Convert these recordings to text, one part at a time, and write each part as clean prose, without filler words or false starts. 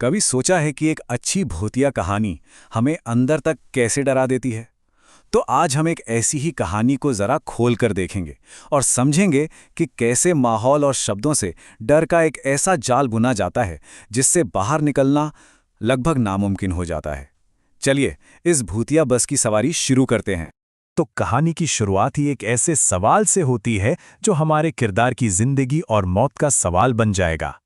कभी सोचा है कि एक अच्छी भूतिया कहानी हमें अंदर तक कैसे डरा देती है? तो आज हम एक ऐसी ही कहानी को जरा खोल कर देखेंगे और समझेंगे कि कैसे माहौल और शब्दों से डर का एक ऐसा जाल बुना जाता है जिससे बाहर निकलना लगभग नामुमकिन हो जाता है। चलिए इस भूतिया बस की सवारी शुरू करते हैं। तो कहानी की शुरुआत ही एक ऐसे सवाल से होती है जो हमारे किरदार की जिंदगी और मौत का सवाल बन जाएगा।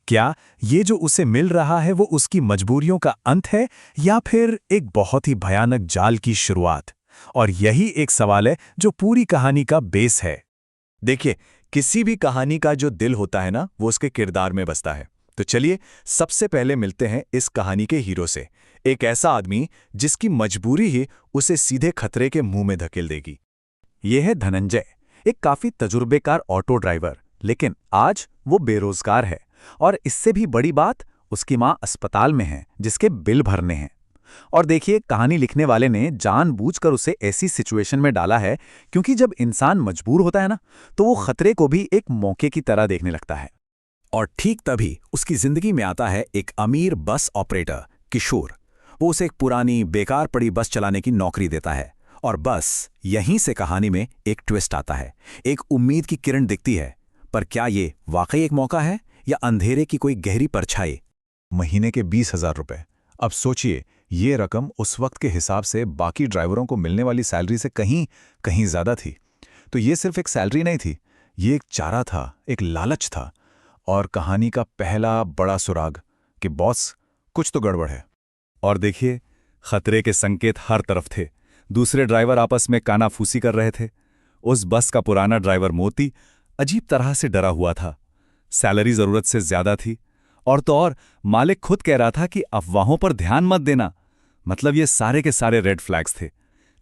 क्या ये जो उसे मिल रहा है वो उसकी मजबूरियों का अंत है या फिर एक बहुत ही भयानक जाल की शुरुआत? और यही एक सवाल है जो पूरी कहानी का बेस है। देखिए, किसी भी कहानी का जो दिल होता है ना, वो उसके किरदार में बसता है। तो चलिए सबसे पहले मिलते हैं इस कहानी के हीरो से, एक ऐसा आदमी जिसकी मजबूरी ही उसे सीधे खतरे के मुंह में धकेल देगी। यह है धनंजय, एक काफी तजुर्बेकार ऑटो ड्राइवर, लेकिन आज वो बेरोजगार है। और इससे भी बड़ी बात, उसकी मां अस्पताल में है जिसके बिल भरने हैं। और देखिए, कहानी लिखने वाले ने जानबूझकर उसे ऐसी सिचुएशन में डाला है क्योंकि जब इंसान मजबूर होता है ना, तो वो खतरे को भी एक मौके की तरह देखने लगता है। और ठीक तभी उसकी जिंदगी में आता है एक अमीर बस ऑपरेटर किशोर। वो उसे एक पुरानी बेकार पड़ी बस चलाने की नौकरी देता है। और बस यहीं से कहानी में एक ट्विस्ट आता है। एक उम्मीद की किरण दिखती है, पर क्या ये वाकई एक मौका है या अंधेरे की कोई गहरी परछाई? महीने के 20,000 रुपए। अब सोचिए, ये रकम उस वक्त के हिसाब से बाकी ड्राइवरों को मिलने वाली सैलरी से कहीं कहीं ज्यादा थी। तो ये सिर्फ एक सैलरी नहीं थी, ये एक चारा था, एक लालच था। और कहानी का पहला बड़ा सुराग कि बॉस, कुछ तो गड़बड़ है। और देखिए, खतरे के संकेत हर तरफ थे। दूसरे ड्राइवर आपस में कानाफूसी कर रहे थे। उस बस का पुराना ड्राइवर मोती अजीब तरह से डरा हुआ था। सैलरी जरूरत से ज्यादा थी। और तो और मालिक खुद कह रहा था कि अफवाहों पर ध्यान मत देना। मतलब ये सारे के सारे रेड फ्लैग्स थे।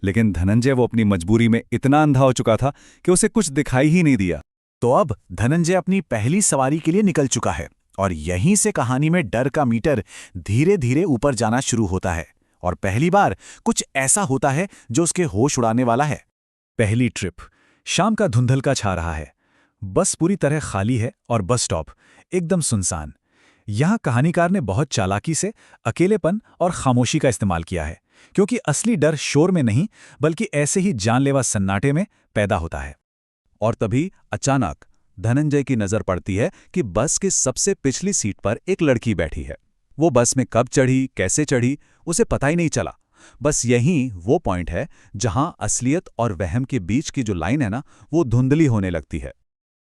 लेकिन धनंजय वो अपनी मजबूरी में इतना अंधा हो चुका था कि उसे कुछ दिखाई ही नहीं दिया। तो अब धनंजय अपनी पहली सवारी के लिए निकल चुका है और यहीं से कहानी में डर का मीटर धीरे धीरे ऊपर जाना शुरू होता है। और पहली बार कुछ ऐसा होता है जो उसके होश उड़ाने वाला है। पहली ट्रिप, शाम का धुंधलका छा रहा है। बस पूरी तरह खाली है और बस स्टॉप एकदम सुनसान। यहां कहानीकार ने बहुत चालाकी से अकेलेपन और खामोशी का इस्तेमाल किया है, क्योंकि असली डर शोर में नहीं बल्कि ऐसे ही जानलेवा सन्नाटे में पैदा होता है। और तभी अचानक धनंजय की नजर पड़ती है कि बस की सबसे पिछली सीट पर एक लड़की बैठी है। वो बस में कब चढ़ी, कैसे चढ़ी, उसे पता ही नहीं चला। बस यही वो पॉइंट है जहां असलियत और वहम के बीच की जो लाइन है ना, वो धुंधली होने लगती है।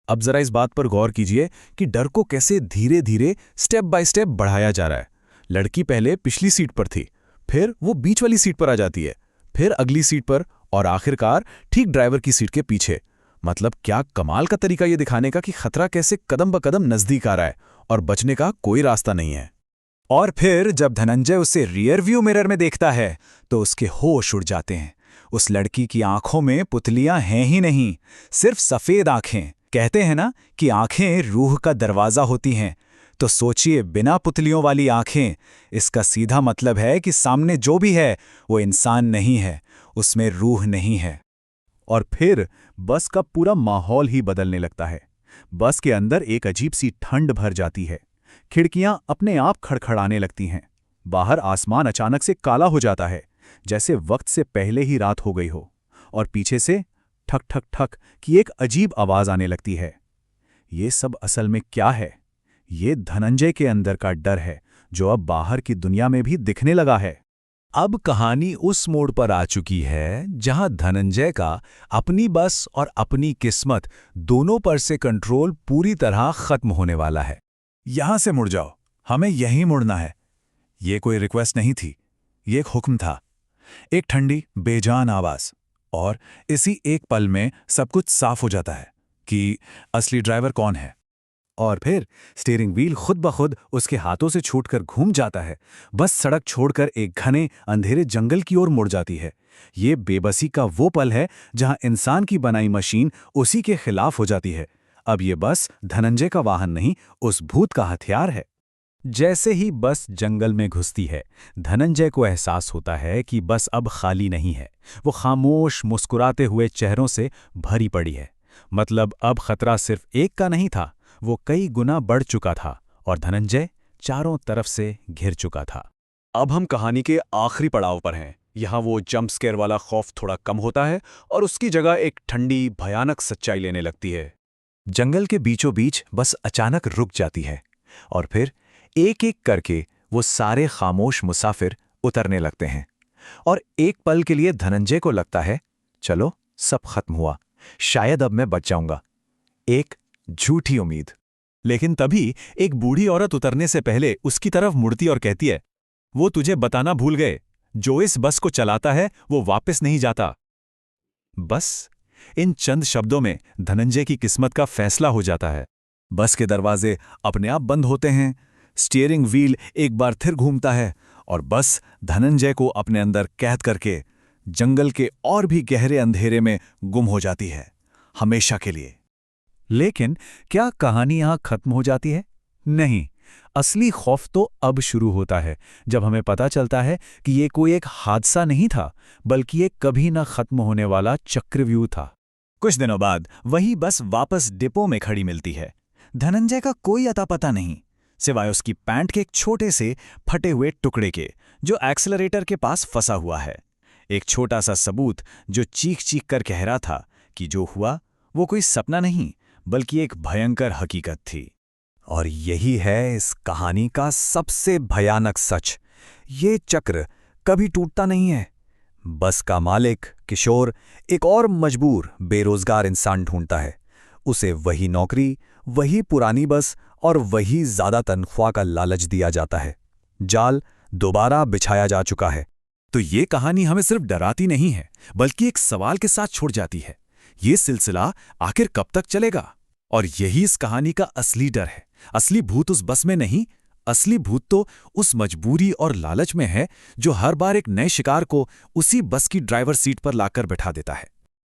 अब जरा इस बात पर गौर कीजिए कि डर को कैसे धीरे धीरे स्टेप बाय स्टेप बढ़ाया जा रहा है। लड़की पहले पिछली सीट पर थी, फिर वो बीच वाली सीट पर आ जाती है, फिर अगली सीट पर और आखिरकार ठीक ड्राइवर की सीट के पीछे। मतलब क्या कमाल का तरीका ये दिखाने का कि खतरा कैसे कदम ब कदम नजदीक आ रहा है और बचने का कोई रास्ता नहीं है। और फिर जब धनंजय उसे रियर व्यू मिरर में देखता है तो उसके होश उड़ जाते हैं। उस लड़की की आंखों में पुतलियां हैं ही नहीं, सिर्फ सफेद आंखें। कहते हैं ना कि आंखें रूह का दरवाजा होती हैं, तो सोचिए बिना पुतलियों वाली आंखें। इसका सीधा मतलब है कि सामने जो भी है वो इंसान नहीं है, उसमें रूह नहीं है। और फिर बस का पूरा माहौल ही बदलने लगता है। बस के अंदर एक अजीब सी ठंड भर जाती है। खिड़कियां अपने आप खड़खड़ाने लगती हैं। बाहर आसमान अचानक से काला हो जाता है, जैसे वक्त से पहले ही रात हो गई हो। और पीछे से ठक ठक ठक की एक अजीब आवाज आने लगती है। ये सब असल में क्या है? ये धनंजय के अंदर का डर है जो अब बाहर की दुनिया में भी दिखने लगा है। अब कहानी उस मोड़ पर आ चुकी है जहां धनंजय का अपनी बस और अपनी किस्मत दोनों पर से कंट्रोल पूरी तरह खत्म होने वाला है। यहां से मुड़ जाओ, हमें यहीं मुड़ना है। ये कोई रिक्वेस्ट नहीं थी, ये एक हुक्म था। एक ठंडी बेजान आवाज। और इसी एक पल में सब कुछ साफ हो जाता है कि असली ड्राइवर कौन है। और फिर स्टीयरिंग व्हील खुद ब खुद उसके हाथों से छूटकर घूम जाता है। बस सड़क छोड़कर एक घने अंधेरे जंगल की ओर मुड़ जाती है। ये बेबसी का वो पल है जहां इंसान की बनाई मशीन उसी के खिलाफ हो जाती है। अब ये बस धनंजय का वाहन नहीं, उस भूत का हथियार है। जैसे ही बस जंगल में घुसती है, धनंजय को एहसास होता है कि बस अब खाली नहीं है। वो खामोश मुस्कुराते हुए चेहरों से भरी पड़ी है। मतलब अब खतरा सिर्फ एक का नहीं था, वो कई गुना बढ़ चुका था। और धनंजय चारों तरफ से घिर चुका था। अब हम कहानी के आखिरी पड़ाव पर हैं। यहाँ वो जंप स्केयर वाला खौफ थोड़ा कम होता है और उसकी जगह एक ठंडी भयानक सच्चाई लेने लगती है। जंगल के बीचों बीच बस अचानक रुक जाती है और फिर एक एक करके वो सारे खामोश मुसाफिर उतरने लगते हैं और एक पल के लिए धनंजय को लगता है चलो सब खत्म हुआ, शायद अब मैं बच जाऊंगा। एक झूठी उम्मीद। लेकिन तभी एक बूढ़ी औरत उतरने से पहले उसकी तरफ मुड़ती और कहती है, वो तुझे बताना भूल गए, जो इस बस को चलाता है वो वापस नहीं जाता। बस इन चंद शब्दों में धनंजय की किस्मत का फैसला हो जाता है। बस के दरवाजे अपने आप बंद होते हैं, स्टीयरिंग व्हील एक बार फिर घूमता है और बस धनंजय को अपने अंदर कैद करके जंगल के और भी गहरे अंधेरे में गुम हो जाती है, हमेशा के लिए। लेकिन क्या कहानी यहां खत्म हो जाती है? नहीं, असली खौफ तो अब शुरू होता है, जब हमें पता चलता है कि ये कोई एक हादसा नहीं था, बल्कि एक कभी न खत्म होने वाला चक्रव्यूह था। कुछ दिनों बाद वही बस वापस डिपो में खड़ी मिलती है। धनंजय का कोई अता पता नहीं, सिवाय उसकी पैंट के एक छोटे से फटे हुए टुकड़े के, जो एक्सेलरेटर के पास फंसा हुआ है। एक छोटा सा सबूत जो चीख चीख कर कह रहा था कि जो हुआ वो कोई सपना नहीं, बल्कि एक भयंकर हकीकत थी। और यही है इस कहानी का सबसे भयानक सच। ये चक्र कभी टूटता नहीं है। बस का मालिक किशोर एक और मजबूर बेरोजगार इंसान ढूंढता है। उसे वही नौकरी, वही पुरानी बस और वही ज्यादा तनख्वाह का लालच दिया जाता है। जाल दोबारा बिछाया जा चुका है। तो ये कहानी हमें सिर्फ डराती नहीं है, बल्कि एक सवाल के साथ छोड़ जाती है। ये सिलसिला आखिर कब तक चलेगा? और यही इस कहानी का असली डर है। असली भूत उस बस में नहीं, असली भूत तो उस मजबूरी और लालच में है जो हर बार एक नए शिकार को उसी बस की ड्राइवर सीट पर लाकर बैठा देता है।